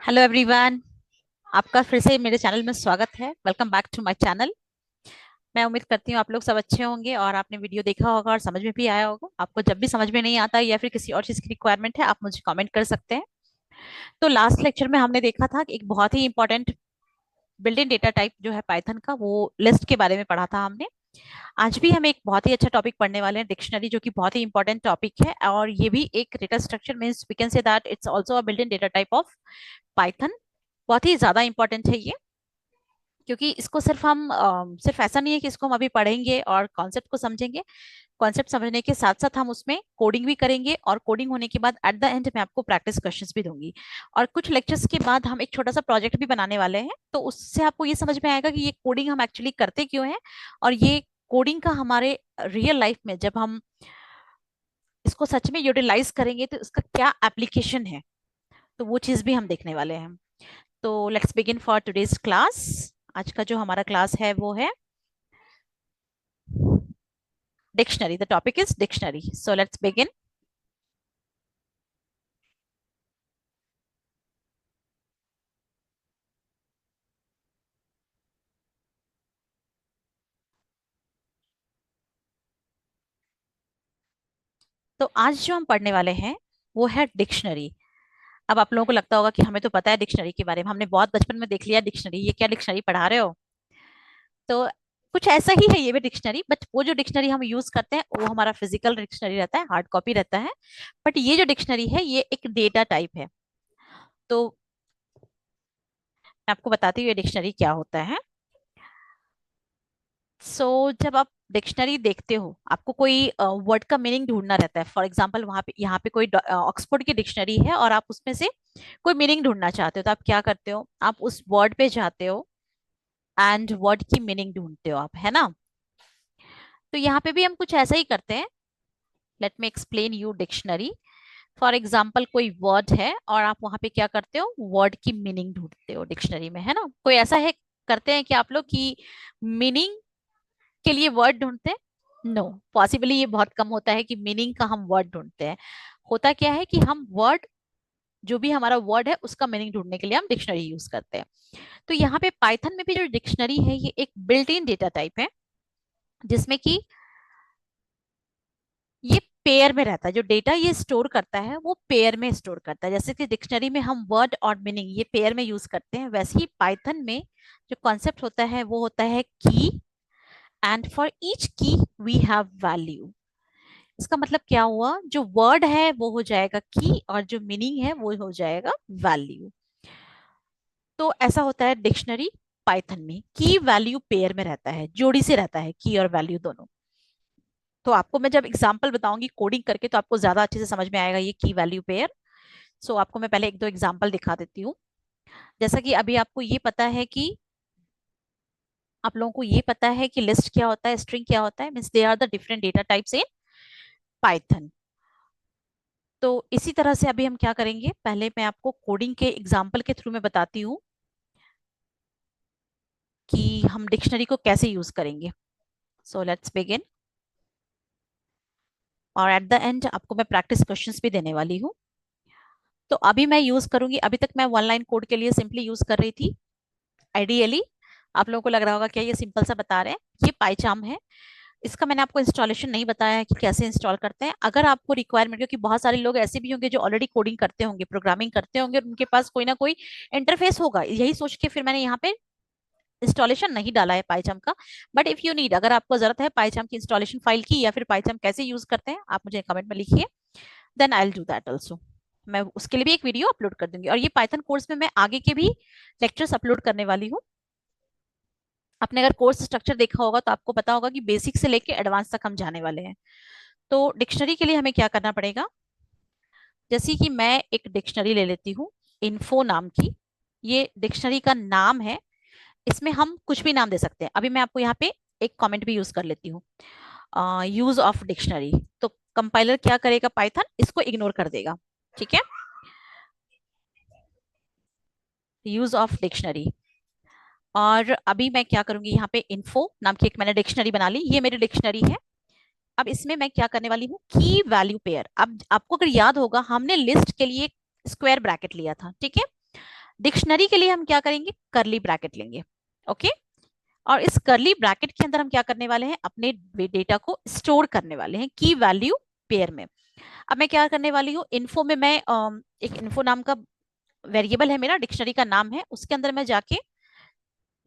Hello everyone. आपका फिर से मेरे चैनल में स्वागत है। Welcome back to my channel. मैं उम्मीद करती हूँ आप लोग सब अच्छे होंगे और आपने वीडियो देखा होगा और समझ में भी आया होगा। आपको जब भी समझ में नहीं आता या फिर किसी और चीज़ की रिक्वायरमेंट है, आप मुझे कमेंट कर सकते हैं। तो लास्ट लेक्चर में हमने देखा था कि एक बहुत ही important built in data type जो है पाइथन का, वो लिस्ट के बारे में पढ़ा था हमने। आज भी हम एक बहुत ही अच्छा टॉपिक पढ़ने वाले हैं, डिक्शनरी, जो कि बहुत ही इंपॉर्टेंट टॉपिक है। और ये भी एक data structure means we can say that it's also a built in data type of Python. बहुत ही ज्यादा इंपॉर्टेंट है ये, क्योंकि इसको सिर्फ हम सिर्फ ऐसा नहीं है कि इसको हम अभी पढ़ेंगे और कॉन्सेप्ट को समझेंगे। कॉन्सेप्ट समझने के साथ साथ हम उसमें कोडिंग भी करेंगे, और कोडिंग होने के बाद एट द एंड मैं आपको प्रैक्टिस क्वेश्चंस भी दूंगी। और कुछ लेक्चर्स के बाद हम एक छोटा सा प्रोजेक्ट भी बनाने वाले हैं, तो उससे आपको ये समझ में आएगा कि ये कोडिंग हम एक्चुअली करते क्यों हैं, और ये कोडिंग का हमारे रियल लाइफ में जब हम इसको सच में यूटिलाइज करेंगे तो इसका क्या एप्लीकेशन है, तो वो चीज भी हम देखने वाले हैं। तो let's begin for today's class. आज का जो हमारा क्लास है वो है dictionary. The topic is dictionary, so let's begin. तो आज जो हम पढ़ने वाले हैं वो है डिक्शनरी। अब आप लोगों को लगता होगा कि हमें तो पता है डिक्शनरी के बारे में, हमने बहुत बचपन में देख लिया डिक्शनरी, ये क्या डिक्शनरी पढ़ा रहे हो। तो कुछ ऐसा ही है ये भी डिक्शनरी, बट वो जो डिक्शनरी हम यूज करते हैं वो हमारा फिजिकल डिक्शनरी रहता है, हार्ड कॉपी रहता है। बट ये जो डिक्शनरी है ये एक डेटा टाइप है। तो मैं आपको बताती हूँ ये डिक्शनरी क्या होता है। जब आप डिक्शनरी देखते हो, आपको कोई वर्ड का मीनिंग ढूंढना रहता है। फॉर एग्जाम्पल, वहां पे यहाँ पे कोई ऑक्सफोर्ड की डिक्शनरी है और आप उसमें से कोई मीनिंग ढूंढना चाहते हो, तो आप क्या करते हो, आप उस वर्ड पे जाते हो एंड वर्ड की मीनिंग ढूंढते हो आप, है ना। तो यहाँ पे भी हम कुछ ऐसा ही करते हैं। Let me explain U dictionary. For example, कोई वर्ड है और आप वहां पे क्या करते हो, वर्ड की मीनिंग ढूंढते हो डिक्शनरी में, है ना। कोई ऐसा है करते हैं कि आप लोग की मीनिंग के लिए वर्ड ढूंढते हैं? नो, पॉसिबली ये बहुत कम होता है कि मीनिंग का हम वर्ड ढूंढते हैं। होता क्या है कि हम वर्ड, जो भी हमारा वर्ड है उसका मीनिंग ढूंढने के लिए हम डिक्शनरी यूज करते हैं। तो यहाँ पे पाइथन में भी जो डिक्शनरी है ये एक बिल्ट इन डेटा टाइप है, जिसमें कि ये पेयर में रहता है। जो डेटा ये स्टोर करता है वो पेयर में स्टोर करता है। जैसे कि डिक्शनरी में हम वर्ड और मीनिंग ये पेयर में यूज करते हैं, वैसे ही पाइथन में जो कॉन्सेप्ट होता है वो होता है की, एंड फॉर ईच की वी हैव वैल्यू। इसका मतलब क्या हुआ, जो वर्ड है वो हो जाएगा की और जो मीनिंग है वो हो जाएगा वैल्यू। तो ऐसा होता है डिक्शनरी पाइथन में, की वैल्यू पेयर में रहता है, जोड़ी से रहता है की और वैल्यू दोनों। तो आपको मैं जब एग्जांपल बताऊंगी कोडिंग करके तो आपको ज्यादा अच्छे से समझ में आएगा ये की वैल्यू पेयर। आपको मैं पहले एक दो एग्जांपल दिखा देती हूँ। जैसा कि अभी आपको ये पता है कि आप लोगों को ये पता है कि लिस्ट क्या होता है, स्ट्रिंग क्या होता है, means they are the different data types in Python. तो इसी तरह से अभी हम क्या करेंगे, पहले मैं आपको कोडिंग के एग्जाम्पल के थ्रू में बताती हूँ कि हम डिक्शनरी को कैसे यूज करेंगे। Let's begin. और एट द एंड आपको मैं प्रैक्टिस क्वेश्चंस भी देने वाली हूँ। तो अभी मैं यूज करूंगी, अभी तक मैं वन लाइन कोड के लिए सिंपली यूज कर रही थी। आइडियली आप लोगों को लग रहा होगा क्या ये सिंपल सा बता रहे हैं, ये पाइचाम है। इसका मैंने आपको इंस्टॉलेशन नहीं बताया है कि कैसे इंस्टॉल करते हैं। अगर आपको रिक्वायरमेंट, क्योंकि बहुत सारे लोग ऐसे भी होंगे जो ऑलरेडी कोडिंग करते होंगे, प्रोग्रामिंग करते होंगे, और उनके पास कोई ना कोई इंटरफेस होगा, यही सोच के फिर मैंने यहाँ पे इंस्टॉलेशन नहीं डाला है पाइचाम का। बट इफ यू नीड, अगर आपको जरूरत है पाइचाम की इंस्टॉलेशन फाइल की, या फिर पाइचाम कैसे यूज करते हैं, आप मुझे कमेंट में लिखिए, then I will do that also. मैं उसके लिए भी एक वीडियो अपलोड कर दूंगी, और ये पाइथन कोर्स में मैं आगे के भी लेक्चर्स अपलोड करने वाली हूँ। आपने अगर कोर्स स्ट्रक्चर देखा होगा तो आपको पता होगा कि बेसिक से लेके एडवांस तक हम जाने वाले हैं। तो डिक्शनरी के लिए हमें क्या करना पड़ेगा, जैसे कि मैं एक डिक्शनरी ले लेती हूँ, इन्फो नाम की। ये डिक्शनरी का नाम है, इसमें हम कुछ भी नाम दे सकते हैं। अभी मैं आपको यहाँ पे एक कमेंट भी यूज कर लेती हूँ, यूज ऑफ डिक्शनरी। तो कंपाइलर क्या करेगा, पाइथन इसको इग्नोर कर देगा, ठीक है। Use of dictionary. और अभी मैं क्या करूंगी, यहाँ पे इन्फो नाम की एक मैंने डिक्शनरी बना ली, ये मेरी डिक्शनरी है। अब इसमें मैं क्या करने वाली हूँ, की वैल्यू पेयर। अब आपको अगर याद होगा हमने लिस्ट के लिए स्क्वायर ब्रैकेट लिया था, ठीक है। डिक्शनरी के लिए हम क्या करेंगे, करली ब्रैकेट लेंगे। ओके, और इस करली ब्रैकेट के अंदर हम क्या करने वाले हैं, अपने डेटा को स्टोर करने वाले हैं की वैल्यू पेयर में। अब मैं क्या करने वाली हूँ, इन्फो में मैं एक इन्फो नाम का वेरिएबल है मेरा, डिक्शनरी का नाम है, उसके अंदर मैं जाके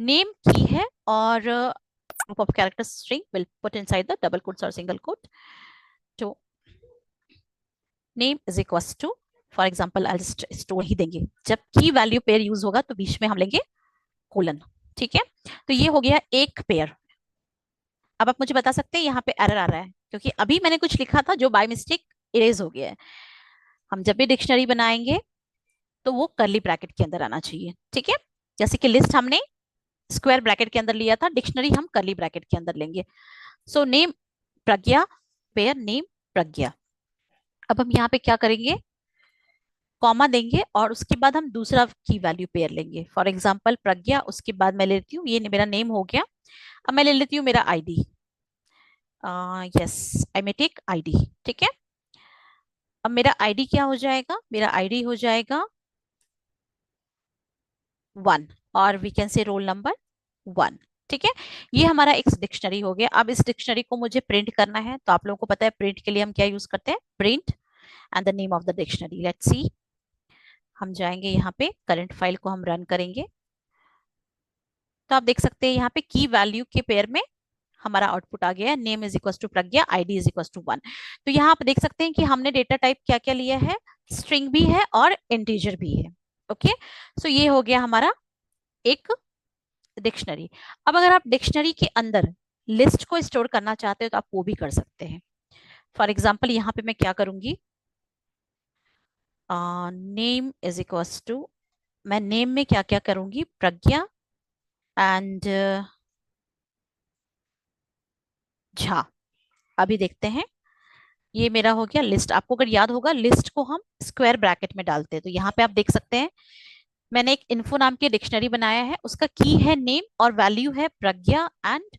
नेम की है और group of character string will put inside the double quotes और सिंगल कोट। तो name is equals to, for example I store ही देंगे, जब की वैल्यू पेयर यूज होगा तो बीच में हम लेंगे कोलन। ठीक है, तो ये हो गया एक पेयर। अब आप मुझे बता सकते हैं यहाँ पे एरर आ रहा है क्योंकि अभी मैंने कुछ लिखा था जो बाय मिस्टेक इरेज हो गया है। हम जब भी डिक्शनरी बनाएंगे तो वो करली ब्रैकेट के अंदर आना चाहिए। ठीक है, जैसे कि लिस्ट हमने स्क्वायर ब्रैकेट के अंदर लिया था, डिक्शनरी हम करली ब्रैकेट के अंदर लेंगे। सो नेम प्रज्ञा, पेयर नेम प्रज्ञा। अब हम यहाँ पे क्या करेंगे, कॉमा देंगे और उसके बाद हम दूसरा की वैल्यू पेयर लेंगे। फॉर एग्जाम्पल प्रज्ञा, उसके बाद मैं लेती हूँ, ये मेरा नेम हो गया, अब मैं ले लेती हूँ मेरा आईडी। यस, आई मे टेक आईडी। ठीक है, अब मेरा आईडी क्या हो जाएगा, मेरा आईडी हो जाएगा 1 और we can say roll number 1। ठीक है, ये हमारा एक डिक्शनरी हो गया। अब इस डिक्शनरी को मुझे प्रिंट करना है, तो आप लोगों को पता है प्रिंट के लिए हम क्या यूज करते हैं, print and the name of the dictionary. Let's see, हम जाएंगे यहाँ पे, करंट फाइल को हम रन करेंगे, तो आप देख सकते हैं यहाँ पे की वैल्यू के पेयर में हमारा आउटपुट आ गया है, name is equal to Pragya, ID is equal to 1। तो यहाँ आप देख सकते हैं कि हमने डेटा टाइप क्या क्या लिया है, स्ट्रिंग भी है और इंटीजर भी है। ओके, सो ये हो गया हमारा एक डिक्शनरी। अब अगर आप डिक्शनरी के अंदर लिस्ट को स्टोर करना चाहते हो तो आप वो भी कर सकते हैं। फॉर एग्जाम्पल यहाँ पे मैं क्या करूंगी, नेम इज इक्वल्स टू, मैं नेम में क्या क्या करूंगी, प्रज्ञा एंड झा। अभी देखते हैं, ये मेरा हो गया लिस्ट। आपको अगर याद होगा लिस्ट को हम स्क्वायर ब्रैकेट में डालते हैं, तो यहाँ पे आप देख सकते हैं मैंने एक इन्फो नाम की डिक्शनरी बनाया है, उसका की है नेम और वैल्यू है प्रज्ञा एंड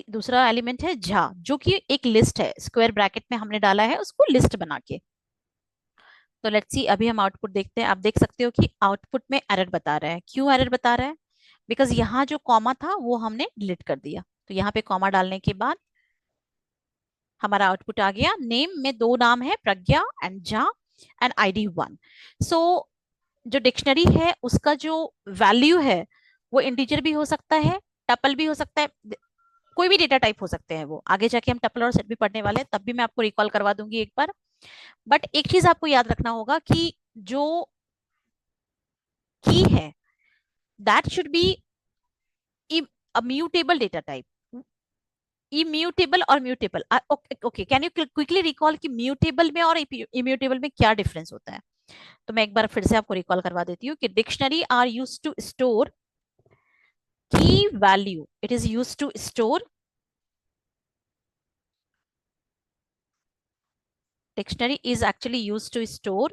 दूसरा एलिमेंट है झा, जो कि एक लिस्ट है, स्क्वायर ब्रैकेट में हमने डाला है उसको लिस्ट बना के। तो लेट्स सी, अभी हम आउटपुट देखते हैं। आप देख सकते हो कि आउटपुट में एरर बता रहा है। क्यों एरर बता रहा है, बिकॉज यहाँ जो कॉमा था वो हमने डिलीट कर दिया। तो यहाँ पे कॉमा डालने के बाद हमारा आउटपुट आ गया, नेम में दो नाम है, प्रज्ञा एंड झा एंड आईडी 1। सो जो डिक्शनरी है उसका जो वैल्यू है वो इंटीजर भी हो सकता है, टपल भी हो सकता है, कोई भी डेटा टाइप हो सकते हैं वो। आगे जाके हम टपल और सेट भी पढ़ने वाले हैं, तब भी मैं आपको रिकॉल करवा दूंगी एक बार। बट एक चीज आपको याद रखना होगा कि जो की है that should be mutable data type. Immutable और mutable, okay, can you quickly recall कि म्यूटेबल में और इम्यूटेबल में क्या डिफरेंस होता है। तो मैं एक बार फिर से आपको रिकॉल करवा देती हूँ कि dictionary are used to store key value, it is used to store, dictionary is actually used to store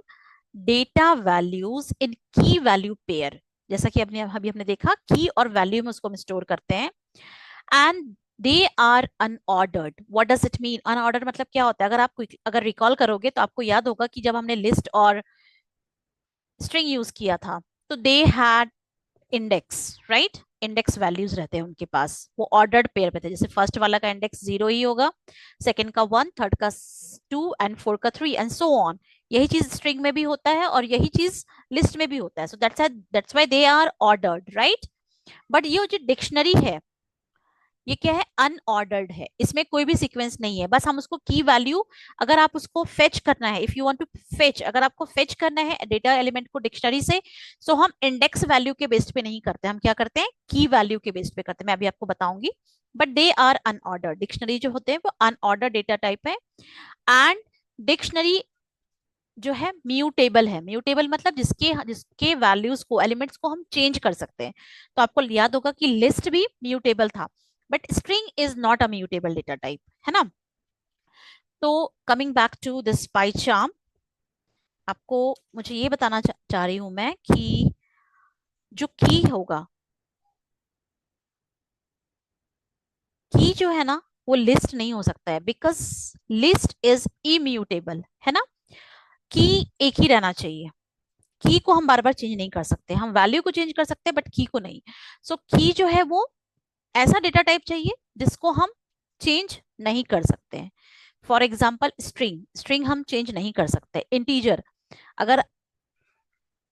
data values in key value pair। जैसा कि अभी हमने देखा की और वैल्यू में उसको हम स्टोर करते हैं। And they are unordered. What does it mean, unordered मतलब क्या होता है, अगर रिकॉल करोगे तो आपको याद होगा कि जब हमने लिस्ट और स्ट्रिंग यूज किया था तो they had index, right, index values रहते हैं उनके पास, वो ऑर्डर्ड पेयर पे थे। जैसे फर्स्ट वाला का इंडेक्स 0 ही होगा, सेकंड का 1, थर्ड का 2 एंड फोर्थ का 3 एंड सो ऑन। यही चीज स्ट्रिंग में भी होता है और यही चीज लिस्ट में भी होता है। So that's why they are ordered, right. But ये जो डिक्शनरी है ये क्या है, अनऑर्डर्ड है, इसमें कोई भी सीक्वेंस नहीं है, बस हम उसको की वैल्यू, अगर आप उसको फेच करना है, if you want to fetch, अगर आपको फेच करना है डेटा एलिमेंट को डिक्शनरी से, सो हम इंडेक्स वैल्यू के बेस पे नहीं करते, हम क्या करते हैं, की वैल्यू के बेस पे करते हैं। मैं अभी आपको बताऊंगी, but they are unordered. Dictionary जो होते हैं वो अनऑर्डर्ड डेटा टाइप है। एंड डिक्शनरी जो है म्यूटेबल है। म्यूटेबल मतलब जिसके जिसके वैल्यूज को, एलिमेंट्स को हम चेंज कर सकते हैं। तो आपको याद होगा कि लिस्ट भी म्यूटेबल था, but string is not a mutable data type, है ना। तो coming back to this PyCharm, आपको मुझे ये बताना चाह रही हूं मैं कि जो की होगा, की जो है ना वो लिस्ट नहीं हो सकता है, बिकॉज लिस्ट इज इम्यूटेबल, है ना। की एक ही रहना चाहिए, की को हम बार बार चेंज नहीं कर सकते, हम वैल्यू को चेंज कर सकते हैं बट की को नहीं। सो की जो है वो ऐसा डेटा टाइप चाहिए जिसको हम चेंज नहीं कर सकते हैं। फॉर एग्जाम्पल स्ट्रिंग, स्ट्रिंग हम चेंज नहीं कर सकते। इंटीजर, अगर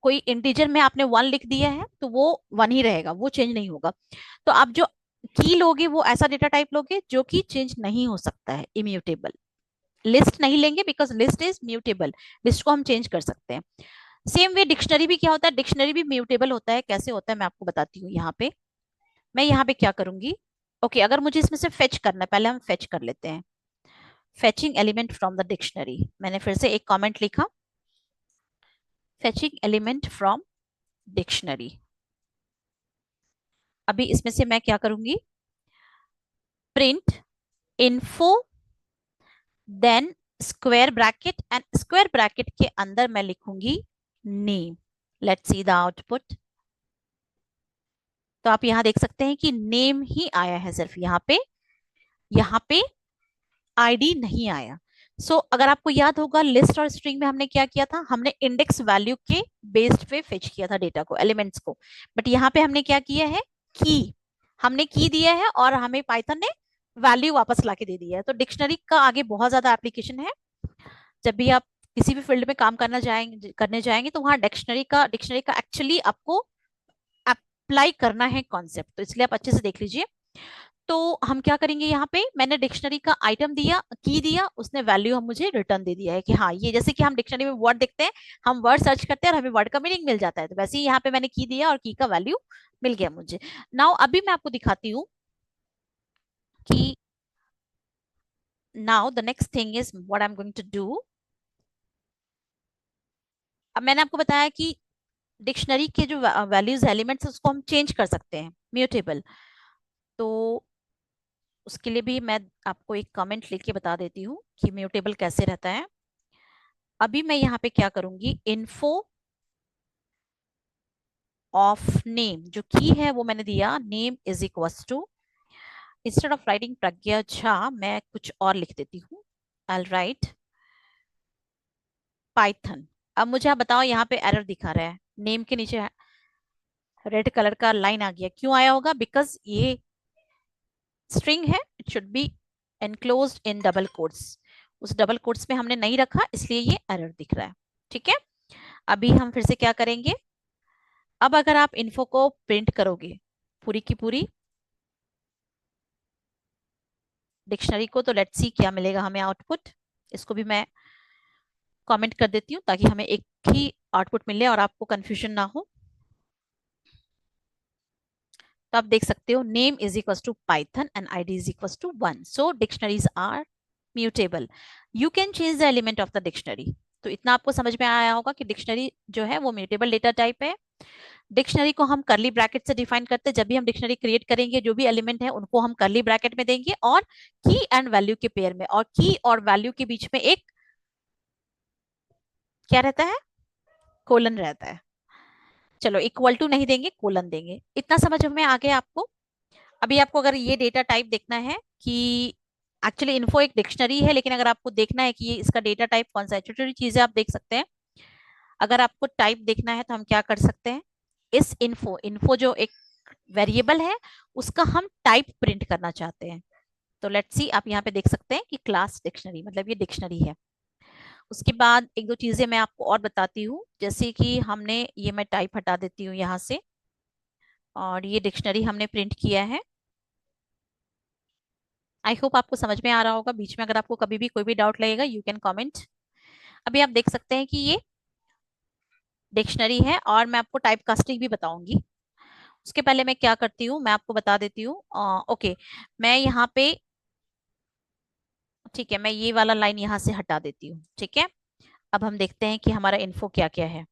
कोई इंटीजर में आपने वन लिख दिया है तो वो वन ही रहेगा, वो चेंज नहीं होगा। तो आप जो की लोगे वो ऐसा डेटा टाइप लोगे जो कि चेंज नहीं हो सकता है, इम्यूटेबल। लिस्ट नहीं लेंगे because list is mutable, list को हम चेंज कर सकते हैं। सेम वे डिक्शनरी भी क्या होता है, डिक्शनरी भी म्यूटेबल होता है। कैसे होता है मैं आपको बताती हूँ। यहाँ पे मैं यहाँ पे क्या करूंगी, ओके अगर मुझे इसमें से फेच करना है, पहले हम फेच कर लेते हैं। Fetching element from the dictionary, मैंने फिर से एक कमेंट लिखा, फेचिंग एलिमेंट फ्रॉम डिक्शनरी। अभी इसमें से मैं क्या करूंगी, print info, then square bracket, and square bracket के अंदर मैं लिखूंगी name. Let's see the output. तो आप यहां देख सकते हैं कि नेम ही आया है सिर्फ, यहाँ पे आईडी नहीं आया। अगर आपको याद होगा लिस्ट और स्ट्रिंग में हमने क्या किया था, हमने इंडेक्स वैल्यू के बेस्ड पे फेच किया था डेटा को, एलिमेंट्स को। बट यहाँ पे हमने क्या किया है, की, हमने की दिया है और हमें पाइथन ने वैल्यू वापस ला के दे दिया है। तो डिक्शनरी का आगे बहुत ज्यादा एप्लीकेशन है। जब भी आप किसी भी फील्ड में काम करने जाएंगे तो वहां डिक्शनरी का एक्चुअली आपको अप्लाई करना है कॉन्सेप्ट, तो इसलिए आप अच्छे से देख लीजिए। तो हम क्या करेंगे, यहाँ पे मैंने डिक्शनरी का आइटम दिया, की दिया, उसने वैल्यू हम मुझे रिटर्न दे दिया है कि हाँ ये, जैसे कि हम डिक्शनरी में वर्ड देखते हैं, हम वर्ड सर्च करते हैं और हमें वर्ड का मीनिंग मिल जाता है, तो वैसे ही यहाँ पे मैंने की दिया और की का वैल्यू मिल गया मुझे। नाउ अभी मैं आपको दिखाती हूँ कि now the next thing is what I am going to do. अब मैंने आपको बताया कि डिक्शनरी के जो वैल्यूज एलिमेंट्स उसको हम चेंज कर सकते हैं, म्यूटेबल। तो उसके लिए भी मैं आपको एक कमेंट लिख के बता देती हूँ कि म्यूटेबल कैसे रहता है। अभी मैं यहाँ पे क्या करूंगी, इन्फो ऑफ नेम, जो की है वो मैंने दिया, name is equal to, instead of writing Pragya Jha मैं कुछ और लिख देती हूँ, आई राइट पाइथन। अब मुझे आप बताओ, यहाँ पे एरर दिखा रहा है, नेम के नीचे रेड कलर का लाइन आ गया, क्यों आया होगा, बिकॉज ये स्ट्रिंग है, it should be enclosed in double quotes, उस डबल कोट्स में हमने नहीं रखा, इसलिए ये एरर दिख रहा है। ठीक है, अभी हम फिर से क्या करेंगे, अब अगर आप इन्फो को प्रिंट करोगे पूरी की पूरी डिक्शनरी को, तो लेट्स सी क्या मिलेगा हमें आउटपुट। इसको भी मैं कमेंट कर देती हूँ ताकि हमें एक ही आउटपुट मिले और आपको कंफ्यूजन ना हो। तो आप देख सकते हो, name is equal to Python and ID is equal to 1, so dictionaries are mutable, you can change the element of the dictionary. तो इतना आपको समझ में आया होगा कि डिक्शनरी जो है वो म्यूटेबल डेटा टाइप है। डिक्शनरी को हम करली ब्रैकेट से डिफाइन करते हैं, जब भी हम डिक्शनरी क्रिएट करेंगे जो भी एलिमेंट है उनको हम करली ब्रैकेट में देंगे और की एंड वैल्यू के पेयर में, और की और वैल्यू के बीच में एक क्या रहता है, कोलन रहता है। चलो इक्वल टू नहीं देंगे, कोलन देंगे। इतना समझ में आ गया आपको। अभी आपको अगर ये डेटा टाइप देखना है कि एक्चुअली इन्फो एक डिक्शनरी है, लेकिन अगर आपको देखना है कि ये इसका डेटा टाइप कौन सा है, छोटी छोटी चीजें आप देख सकते हैं। अगर आपको टाइप देखना है तो हम क्या कर सकते हैं, इस इन्फो इन्फो जो एक वेरिएबल है उसका हम टाइप प्रिंट करना चाहते हैं। तो लेट्स सी, आप यहाँ पे देख सकते हैं कि क्लास डिक्शनरी, मतलब ये डिक्शनरी है। उसके बाद एक दो चीजें मैं आपको और बताती हूँ, जैसे कि हमने ये, मैं टाइप हटा देती हूँ यहाँ से, और ये डिक्शनरी हमने प्रिंट किया है। आई होप आपको समझ में आ रहा होगा। बीच में अगर आपको कभी भी कोई भी डाउट लगेगा यू कैन कमेंट। अभी आप देख सकते हैं कि ये डिक्शनरी है और मैं आपको टाइप कास्टिंग भी बताऊंगी। उसके पहले मैं क्या करती हूँ मैं आपको बता देती हूँ। ओके, मैं यहाँ पे, ठीक है, मैं ये वाला लाइन यहाँ से हटा देती हूँ। ठीक है, अब हम देखते हैं कि हमारा इन्फो क्या क्या है।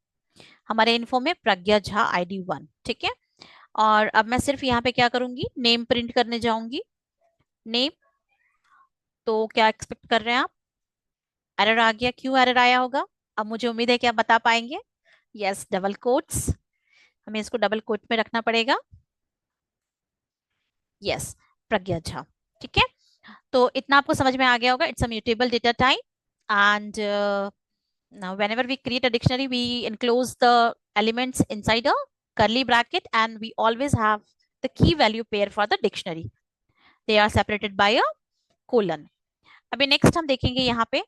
हमारे इन्फो में प्रज्ञा झा ID 1, ठीक है। और अब मैं सिर्फ यहाँ पे क्या करूंगी, नेम प्रिंट करने जाऊंगी, नेम। तो क्या एक्सपेक्ट कर रहे हैं आप, एरर आ गया, क्यों एरर आया होगा, अब मुझे उम्मीद है कि आप बता पाएंगे। यस, डबल कोट्स, हमें इसको डबल कोट में रखना पड़ेगा। यस, प्रज्ञा झा। ठीक है, तो इतना आपको समझ में आ गया होगा। It's a mutable data type and Now, whenever we create a dictionary, we enclose the elements inside a curly bracket, and we always have the key value pair for the dictionary. They are separated by a colon. अभी next हम देखेंगे यहाँ पे,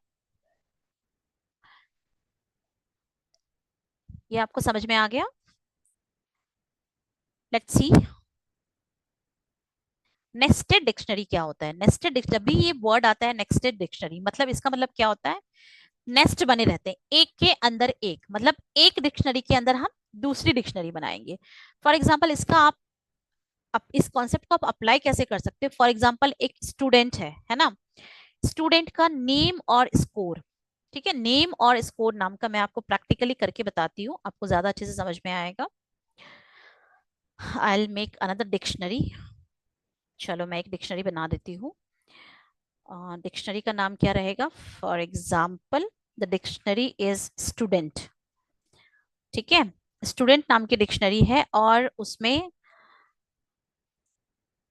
ये आपको समझ में आ गया? लेट्स सी नेस्टेड डिक्शनरी क्या होता है। नेस्टेड, जब भी ये वर्ड आता है नेस्टेड डिक्शनरी, मतलब इसका मतलब क्या होता है, नेस्ट बने रहते हैं, एक के अंदर एक, मतलब एक डिक्शनरी के अंदर हम दूसरी डिक्शनरी बनाएंगे। फॉर एग्जाम्पल इसका आप इस कॉन्सेप्ट को आप अप्लाई कैसे कर सकते हो? फॉर एग्जाम्पल एक स्टूडेंट है ना, स्टूडेंट का नेम और स्कोर, ठीक है, नेम और स्कोर नाम का मैं आपको प्रैक्टिकली करके बताती हूँ, आपको ज्यादा अच्छे से समझ में आएगा। I will make another dictionary. चलो मैं एक डिक्शनरी बना देती हूँ। डिक्शनरी का नाम क्या रहेगा? For example the dictionary is student, ठीक है, स्टूडेंट नाम की डिक्शनरी है, और उसमें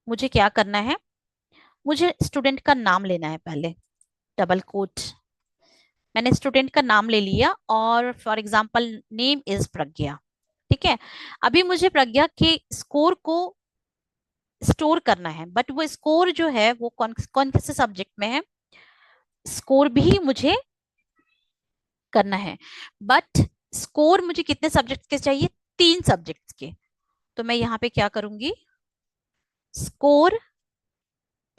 मुझे क्या करना है, मुझे स्टूडेंट का नाम लेना है पहले, डबल कोट, मैंने स्टूडेंट का नाम ले लिया, और फॉर एग्जाम्पल नेम इज प्रज्ञा, ठीक है। अभी मुझे प्रज्ञा के स्कोर को स्टोर करना है, बट वो स्कोर जो है वो कौन कौन से सब्जेक्ट में है, स्कोर भी मुझे करना है, बट स्कोर मुझे कितने सब्जेक्ट के चाहिए? 3 सब्जेक्ट के। तो मैं यहाँ पे क्या करूंगी, स्कोर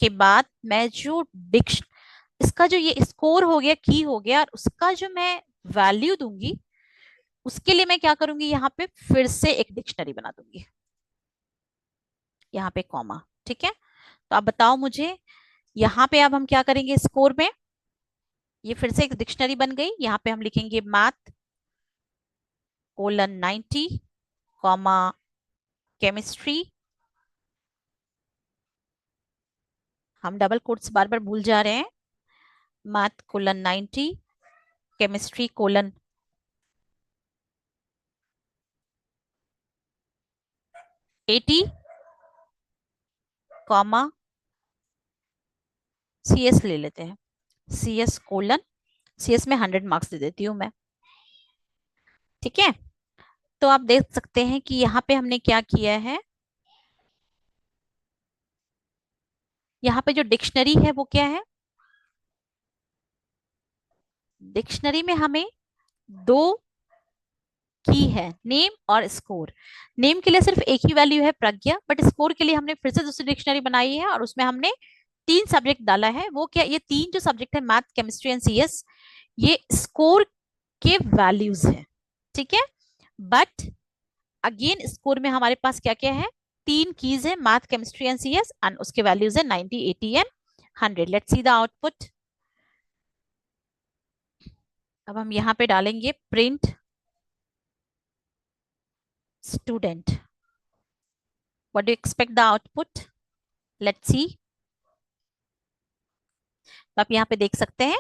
के बाद मैं जो डिक्श इसका जो ये स्कोर हो गया, की हो गया, और उसका जो मैं वैल्यू दूंगी, उसके लिए मैं क्या करूंगी, यहाँ पे फिर से एक डिक्शनरी बना दूंगी, यहाँ पे कॉमा, ठीक है। तो आप बताओ मुझे, यहाँ पे अब हम क्या करेंगे, स्कोर में ये फिर से एक डिक्शनरी बन गई, यहाँ पे हम लिखेंगे मैथ :90, कॉमा केमिस्ट्री, हम डबल कोट्स बार बार भूल जा रहे हैं, मैथ :90, केमिस्ट्री :80, कॉमा CS ले लेते हैं, CS में 100 मार्क्स दे देती हूँ मैं, ठीक है। तो आप देख सकते हैं कि यहाँ पे हमने क्या किया है, यहाँ पे जो डिक्शनरी है वो क्या है, डिक्शनरी में हमें 2 की है, नेम और स्कोर। नेम के लिए सिर्फ एक ही वैल्यू है प्रज्ञा, बट स्कोर के लिए हमने फिर से दूसरी डिक्शनरी बनाई है, और उसमें हमने 3 सब्जेक्ट डाला है। वो क्या, ये 3 जो सब्जेक्ट है मैथ केमिस्ट्री एंड CS, ये स्कोर के वैल्यूज है, ठीक है। बट अगेन स्कोर में हमारे पास क्या क्या है, 3 कीज है, math chemistry and CS, and उसके वैल्यूज है 90, 80 and 100। Let's see the output. अब हम यहाँ पे डालेंगे print student, what do expect the output, let's see. तो आप यहाँ पे देख सकते हैं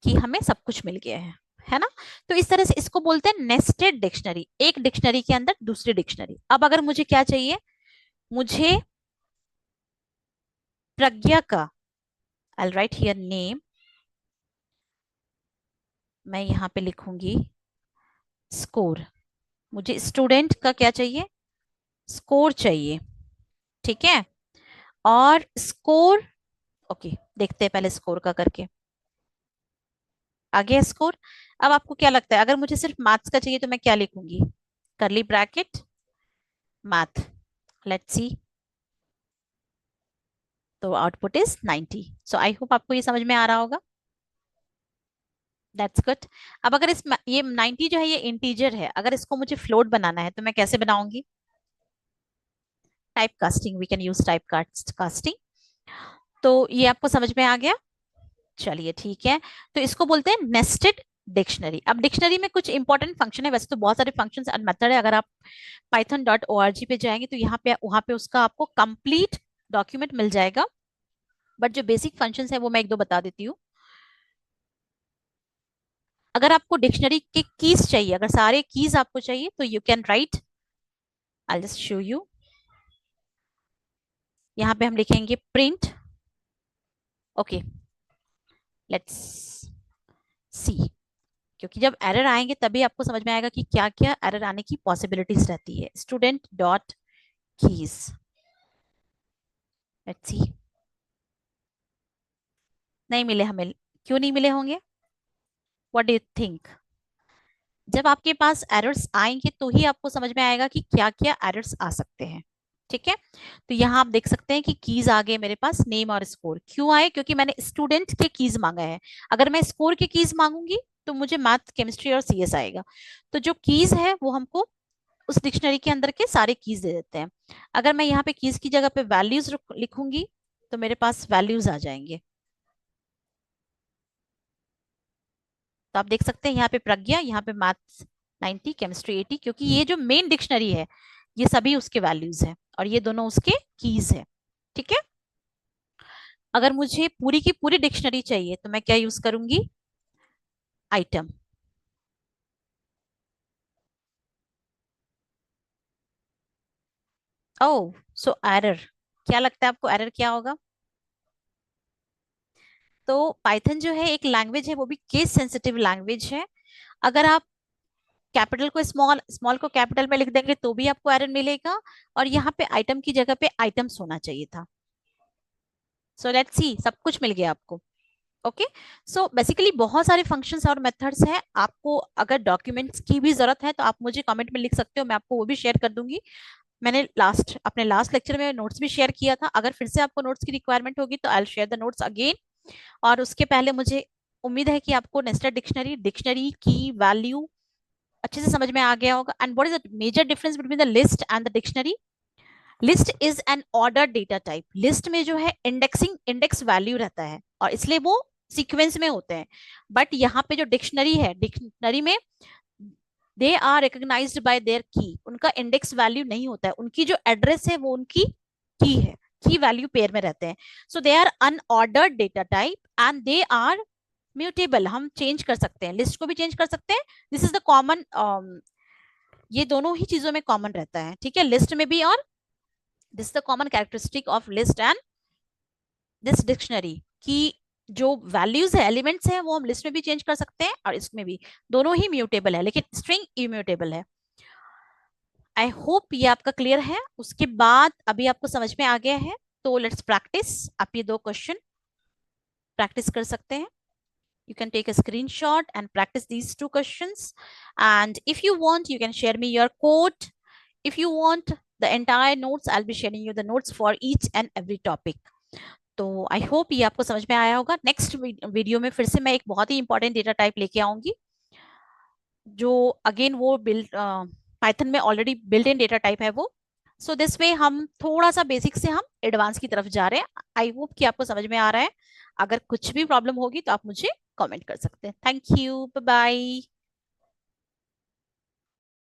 कि हमें सब कुछ मिल गया है ना। तो इस तरह से इसको बोलते हैं नेस्टेड डिक्शनरी, एक डिक्शनरी के अंदर दूसरी डिक्शनरी। अब अगर मुझे क्या चाहिए, मुझे प्रज्ञा का, आई राइट हियर नेम, मैं यहाँ पे लिखूंगी स्कोर, मुझे स्टूडेंट का क्या चाहिए, स्कोर चाहिए, ठीक है। और स्कोर, ओके देखते हैं पहले स्कोर का करके, आगे स्कोर। अब आपको क्या लगता है, अगर मुझे सिर्फ मैथ्स का चाहिए तो मैं क्या लिखूंगी, करली ब्रैकेट मैथ, लेट्स सी। तो output is 90। So I hope आपको ये समझ में आ रहा होगा, दैट्स गुड। अब अगर इस ये 90 जो है ये इंटीजर है, अगर इसको मुझे फ्लोट बनाना है तो मैं कैसे बनाऊंगी, type casting, we can use type casting. तो ये आपको समझ में आ गया, चलिए ठीक है। तो इसको बोलते हैं नेस्टेड डिक्शनरी। अब डिक्शनरी में कुछ इंपॉर्टेंट फंक्शन है, वैसे तो बहुत सारे फंक्शंस एंड मेथड है, अगर आप python.org पे जाएंगे तो यहाँ पे वहां पे उसका आपको कंप्लीट डॉक्यूमेंट मिल जाएगा, बट जो बेसिक फंक्शंस है वो मैं एक दो बता देती हूँ। अगर आपको डिक्शनरी के कीज चाहिए, अगर सारे कीज आपको चाहिए तो you can write, I just show you, यहाँ पे हम लिखेंगे प्रिंट, ओके लेट्स सी, क्योंकि जब एरर आएंगे तभी आपको समझ में आएगा कि क्या क्या एरर आने की पॉसिबिलिटीज रहती है। Student dot keys, let's see. नहीं मिले हमें। क्यों नहीं मिले होंगे? What do you think? जब आपके पास एरर्स आएंगे तो ही आपको समझ में आएगा कि क्या क्या एरर्स आ सकते हैं। ठीक है, तो यहाँ आप देख सकते हैं कि कीज आ गए मेरे पास, नेम और स्कोर। क्यों आए? क्योंकि मैंने स्टूडेंट के कीज मांगा है। अगर मैं स्कोर के कीज मांगूंगी तो मुझे मैथ, केमिस्ट्री और सीएस आएगा। तो जो कीज है वो हमको उस डिक्शनरी के अंदर के सारे कीज दे देते हैं। अगर मैं यहाँ पे कीज की जगह पे वैल्यूज लिखूंगी तो मेरे पास वैल्यूज आ जाएंगे। तो आप देख सकते हैं यहाँ पे प्रज्ञा, यहाँ पे मैथ्स 90, केमिस्ट्री 80, क्योंकि ये जो मेन डिक्शनरी है ये सभी उसके वैल्यूज है और ये दोनों उसके कीज है। ठीक है, अगर मुझे पूरी की पूरी डिक्शनरी चाहिए तो मैं क्या यूज करूंगी? आइटम। ओह, सो एरर। क्या लगता है आपको एरर क्या होगा? तो पाइथन जो है एक लैंग्वेज है, वो भी केस सेंसिटिव लैंग्वेज है। अगर आप कैपिटल को स्मॉल, स्मॉल को कैपिटल में लिख देंगे तो भी आपको एरर मिलेगा। और यहाँ पे आइटम की जगह पे आइटम्स होना चाहिए था। सो लेट्स सी, सब कुछ मिल गया आपको। ओके, सो बेसिकली बहुत सारे फंक्शंस और मेथड्स हैं। आपको अगर डॉक्यूमेंट्स की भी जरूरत है तो आप मुझे कमेंट में लिख सकते हो, मैं आपको वो भी शेयर कर दूंगी। मैंने अपने लास्ट लेक्चर में नोट्स भी शेयर किया था। अगर फिर से आपको नोट्स की रिक्वायरमेंट होगी तो I will share the notes again. और उसके पहले मुझे उम्मीद है कि आपको नेस्टेड डिक्शनरी, डिक्शनरी की वैल्यू अच्छे से समझ में आ गया होगा। And what is the major difference between the list and the dictionary? List is an order data type. List में जो है इंडेक्सिंग, इंडेक्स वैल्यू रहता है और इसलिए वो सीक्वेंस में होते हैं। बट यहाँ पे जो डिक्शनरी है, डिक्शनरी में they are recognized by their key. उनका इंडेक्स वैल्यू नहीं होता है, उनकी जो एड्रेस है वो उनकी की है। की वैल्यू पेयर में रहते हैं। So they are unordered data type and they are mutable. हम चेंज कर सकते हैं, लिस्ट को भी चेंज कर सकते हैं। दिस इज द कॉमन, ये दोनों ही चीजों में कॉमन रहता है। ठीक है, लिस्ट में भी और this is the common characteristic of list and this dictionary की जो वैल्यूज है, एलिमेंट्स है, वो हम लिस्ट में भी चेंज कर सकते हैं और इसमें भी। दोनों ही म्यूटेबल है, लेकिन स्ट्रिंग इम्यूटेबल है। आई होप ये आपका क्लियर है। उसके बाद अभी आपको समझ में आ गया है तो लेट्स प्रैक्टिस। आप ये दो क्वेश्चन प्रैक्टिस कर सकते हैं। You can take a screenshot and practice these two questions. And if you want, you can share me your code. If you want the entire notes, I'll be sharing you the notes for each and every topic. तो I hope ये आपको समझ में आया होगा। Next video में फिर से मैं एक बहुत ही इंपॉर्टेंट डेटा टाइप लेके आऊंगी, जो अगेन वो बिल्ड पाइथन में already built in data type है वो। सो दिस वे हम थोड़ा सा बेसिक से हम एडवांस की तरफ जा रहे हैं। आई होप कि आपको समझ में आ रहा है। अगर कुछ भी प्रॉब्लम होगी तो आप मुझे कमेंट कर सकते हैं। Thank you, bye bye.